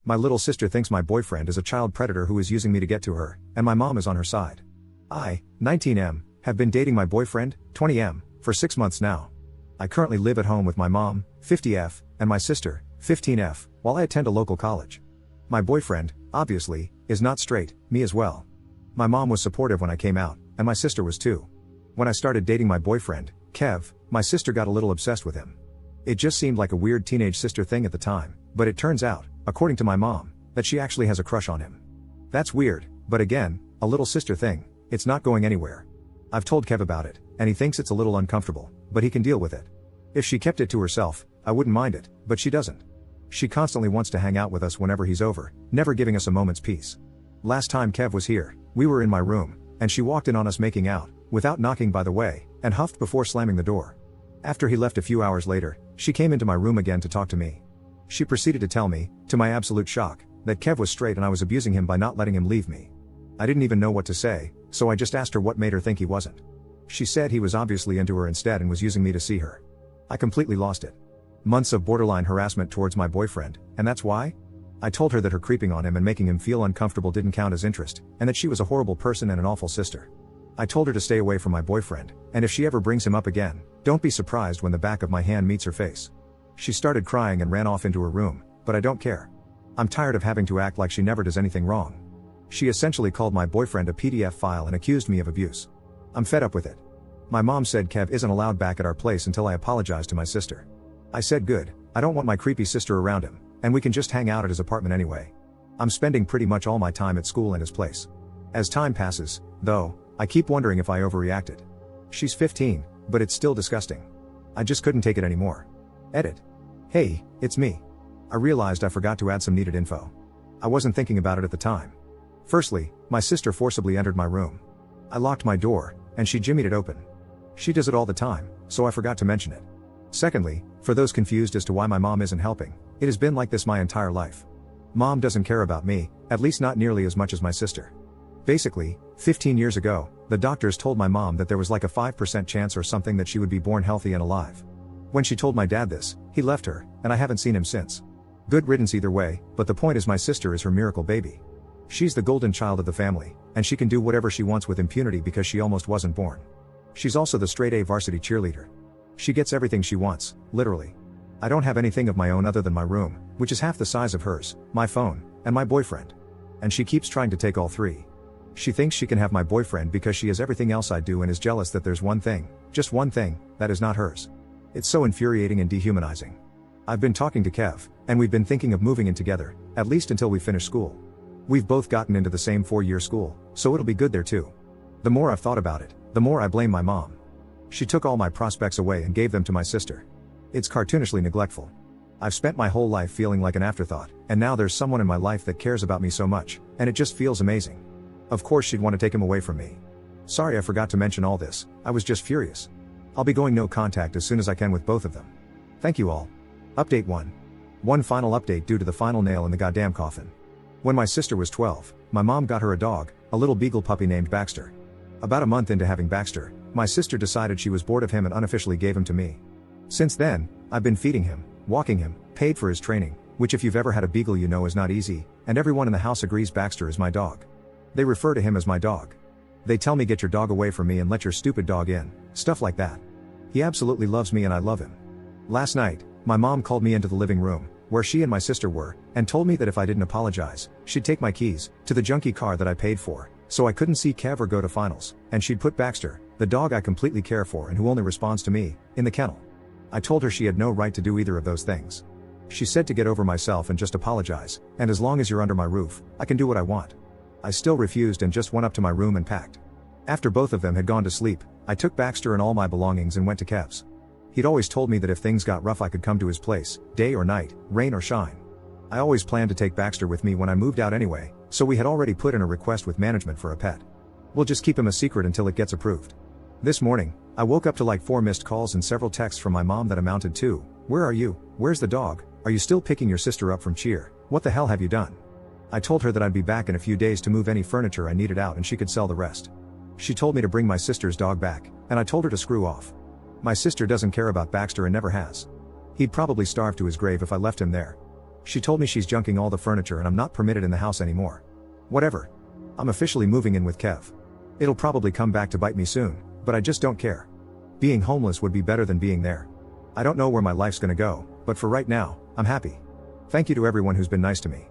My little sister thinks my boyfriend is a child predator who is using me to get to her, and my mom is on her side. I, 19M, have been dating my boyfriend, 20M, for 6 months now. I currently live at home with my mom, 50F, and my sister, 15F, while I attend a local college. My boyfriend, obviously, is not straight, me as well. My mom was supportive when I came out, and my sister was too. When I started dating my boyfriend, Kev, my sister got a little obsessed with him. It just seemed like a weird teenage sister thing at the time, but it turns out, according to my mom, that she actually has a crush on him. That's weird, but again, a little sister thing, it's not going anywhere. I've told Kev about it, and he thinks it's a little uncomfortable, but he can deal with it. If she kept it to herself, I wouldn't mind it, but she doesn't. She constantly wants to hang out with us whenever he's over, never giving us a moment's peace. Last time Kev was here, we were in my room, and she walked in on us making out, without knocking by the way, and huffed before slamming the door. After he left a few hours later, she came into my room again to talk to me. She proceeded to tell me, to my absolute shock, that Kev was straight and I was abusing him by not letting him leave me. I didn't even know what to say, so I just asked her what made her think he wasn't. She said he was obviously into her instead and was using me to see her. I completely lost it. Months of borderline harassment towards my boyfriend, and that's why? I told her that her creeping on him and making him feel uncomfortable didn't count as interest, and that she was a horrible person and an awful sister. I told her to stay away from my boyfriend, and if she ever brings him up again, don't be surprised when the back of my hand meets her face. She started crying and ran off into her room, but I don't care. I'm tired of having to act like she never does anything wrong. She essentially called my boyfriend a PDF file and accused me of abuse. I'm fed up with it. My mom said Kev isn't allowed back at our place until I apologize to my sister. I said good, I don't want my creepy sister around him, and we can just hang out at his apartment anyway. I'm spending pretty much all my time at school and his place. As time passes, though, I keep wondering if I overreacted. She's 15, but it's still disgusting. I just couldn't take it anymore. Edit. Hey, it's me. I realized I forgot to add some needed info. I wasn't thinking about it at the time. Firstly, my sister forcibly entered my room. I locked my door, and she jimmied it open. She does it all the time, so I forgot to mention it. Secondly, for those confused as to why my mom isn't helping, it has been like this my entire life. Mom doesn't care about me, at least not nearly as much as my sister. Basically, 15 years ago, the doctors told my mom that there was like a 5% chance or something that she would be born healthy and alive. When she told my dad this, he left her, and I haven't seen him since. Good riddance either way, but the point is my sister is her miracle baby. She's the golden child of the family, and she can do whatever she wants with impunity because she almost wasn't born. She's also the straight A varsity cheerleader. She gets everything she wants, literally. I don't have anything of my own other than my room, which is half the size of hers, my phone, and my boyfriend. And she keeps trying to take all three. She thinks she can have my boyfriend because she has everything else I do and is jealous that there's one thing, just one thing, that is not hers. It's so infuriating and dehumanizing. I've been talking to Kev, and we've been thinking of moving in together, at least until we finish school. We've both gotten into the same 4-year school, so it'll be good there too. The more I've thought about it, the more I blame my mom. She took all my prospects away and gave them to my sister. It's cartoonishly neglectful. I've spent my whole life feeling like an afterthought, and now there's someone in my life that cares about me so much, and it just feels amazing. Of course she'd want to take him away from me. Sorry I forgot to mention all this, I was just furious. I'll be going no contact as soon as I can with both of them. Thank you all. Update 1. One final update due to the final nail in the goddamn coffin. When my sister was 12, my mom got her a dog, a little beagle puppy named Baxter. About a month into having Baxter, my sister decided she was bored of him and unofficially gave him to me. Since then, I've been feeding him, walking him, paid for his training, which if you've ever had a beagle you know is not easy, and everyone in the house agrees Baxter is my dog. They refer to him as my dog. They tell me get your dog away from me and let your stupid dog in, stuff like that. He absolutely loves me and I love him. Last night, my mom called me into the living room, where she and my sister were, and told me that if I didn't apologize, she'd take my keys to the junky car that I paid for, so I couldn't see Kev or go to finals, and she'd put Baxter, the dog I completely care for and who only responds to me, in the kennel. I told her she had no right to do either of those things. She said to get over myself and just apologize, and as long as you're under my roof, I can do what I want. I still refused and just went up to my room and packed. After both of them had gone to sleep, I took Baxter and all my belongings and went to Kev's. He'd always told me that if things got rough I could come to his place, day or night, rain or shine. I always planned to take Baxter with me when I moved out anyway, so we had already put in a request with management for a pet. We'll just keep him a secret until it gets approved. This morning, I woke up to like 4 missed calls and several texts from my mom that amounted to, "Where are you? Where's the dog? Are you still picking your sister up from cheer? What the hell have you done?" I told her that I'd be back in a few days to move any furniture I needed out and she could sell the rest. She told me to bring my sister's dog back, and I told her to screw off. My sister doesn't care about Baxter and never has. He'd probably starve to his grave if I left him there. She told me she's junking all the furniture and I'm not permitted in the house anymore. Whatever. I'm officially moving in with Kev. It'll probably come back to bite me soon, but I just don't care. Being homeless would be better than being there. I don't know where my life's gonna go, but for right now, I'm happy. Thank you to everyone who's been nice to me.